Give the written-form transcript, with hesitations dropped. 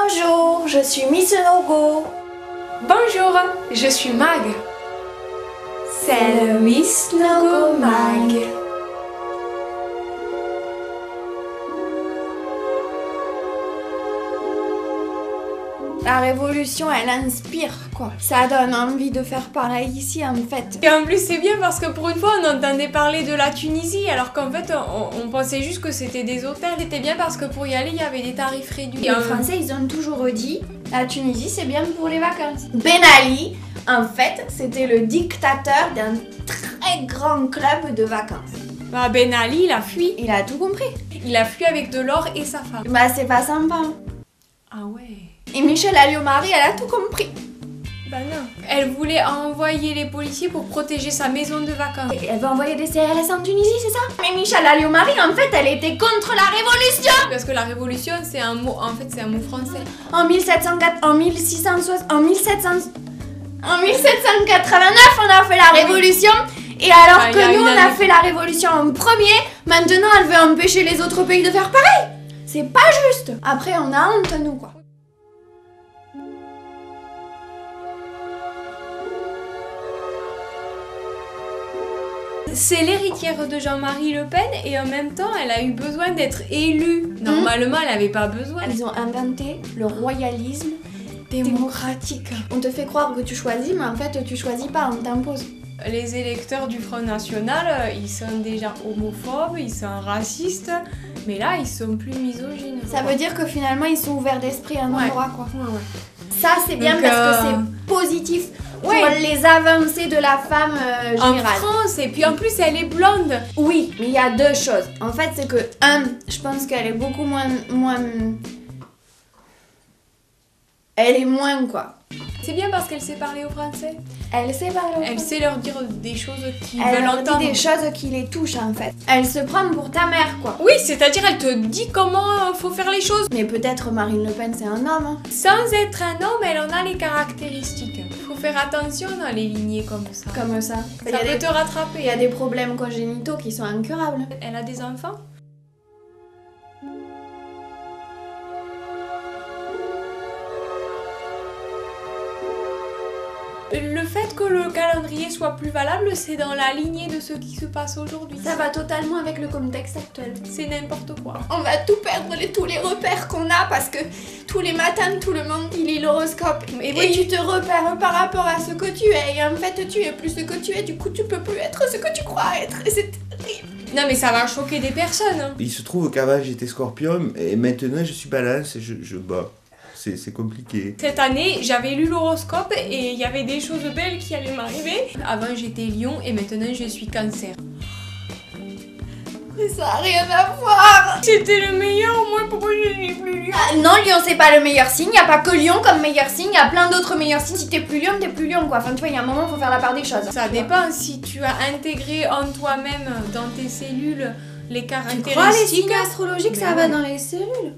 Bonjour, je suis Miss Nogo. Bonjour, je suis Mag. C'est le Miss Nogo Mag. La révolution, elle inspire, quoi. Ça donne envie de faire pareil ici, en fait. Et en plus, c'est bien parce que pour une fois, on entendait parler de la Tunisie, alors qu'en fait, on pensait juste que c'était des hôtels. C'était bien parce que pour y aller, il y avait des tarifs réduits. Les Français, ils ont toujours dit, la Tunisie, c'est bien pour les vacances. Ben Ali, en fait, c'était le dictateur d'un très grand club de vacances. Bah, Ben Ali, il a fui. Il a tout compris. Il a fui avec de l'or et sa femme. Bah, c'est pas sympa. Ah ouais. Et Michèle Alliot-Marie, elle a tout compris. Bah non. Elle voulait envoyer les policiers pour protéger sa maison de vacances. Et elle veut envoyer des CRS en Tunisie, c'est ça? Mais Michèle Alliot-Marie, en fait, elle était contre la révolution. Parce que la révolution, c'est un mot, en fait, c'est un mot français. En 1704, en 1660, en 1789, on a fait la révolution. Et alors que nous, on a fait la révolution en premier, maintenant, elle veut empêcher les autres pays de faire pareil. C'est pas juste. Après, on a honte, nous, quoi. C'est l'héritière de Jean-Marie Le Pen et en même temps, elle a eu besoin d'être élue. Normalement, elle n'avait pas besoin. Ils ont inventé le royalisme démocratique. On te fait croire que tu choisis, mais en fait, tu choisis pas, on t'impose. Les électeurs du Front National, ils sont déjà homophobes, ils sont racistes, mais là, ils sont plus misogynes. Ça veut dire que finalement, ils sont ouverts d'esprit à un endroit, quoi. Ouais. Ça, c'est bien parce que c'est positif pour les avancées de la femme générale. En France, et puis en plus, elle est blonde. Oui, mais il y a deux choses. En fait, c'est que, je pense qu'elle est beaucoup moins... Elle est moins, quoi. C'est bien parce qu'elle sait parler aux Français. Elle sait parler aux Elle Français. sait leur dire des choses qu'ils Elle veulent leur entendre. dit des choses qui les touchent, en fait. Elle se prend pour ta mère, quoi. Oui, c'est-à-dire elle te dit comment faut faire les choses. Mais peut-être Marine Le Pen, c'est un homme. Hein. Sans être un homme, elle en a les caractéristiques. Faut faire attention dans les lignées comme ça. Comme ça. Ça peut te rattraper. Il y a des problèmes congénitaux qui sont incurables. Elle a des enfants? Le fait que le calendrier soit plus valable, c'est dans la lignée de ce qui se passe aujourd'hui. Ça va totalement avec le contexte actuel. C'est n'importe quoi. On va tout perdre, tous les repères qu'on a, parce que tous les matins, tout le monde lit l'horoscope. Et tu te repères par rapport à ce que tu es. Et en fait, tu es plus ce que tu es, du coup, tu peux plus être ce que tu crois être. Et c'est terrible. Non mais ça va choquer des personnes. Hein. Il se trouve qu'avant j'étais Scorpion et maintenant je suis Balance et je bats. C'est compliqué. Cette année, j'avais lu l'horoscope et il y avait des choses belles qui allaient m'arriver. Avant, j'étais Lion et maintenant, je suis Cancer. Mais ça n'a rien à voir. C'était le meilleur, moi, pourquoi je suis plus Lion? Non, Lion, c'est pas le meilleur signe. Il n'y a pas que Lion comme meilleur signe. Il y a plein d'autres meilleurs signes. Si t'es plus Lion, quoi. Enfin, tu vois, il y a un moment, il faut faire la part des choses. Ça dépend si tu as intégré en toi-même, dans tes cellules, les caractéristiques. Tu crois les signes astrologiques, ça va dans les cellules?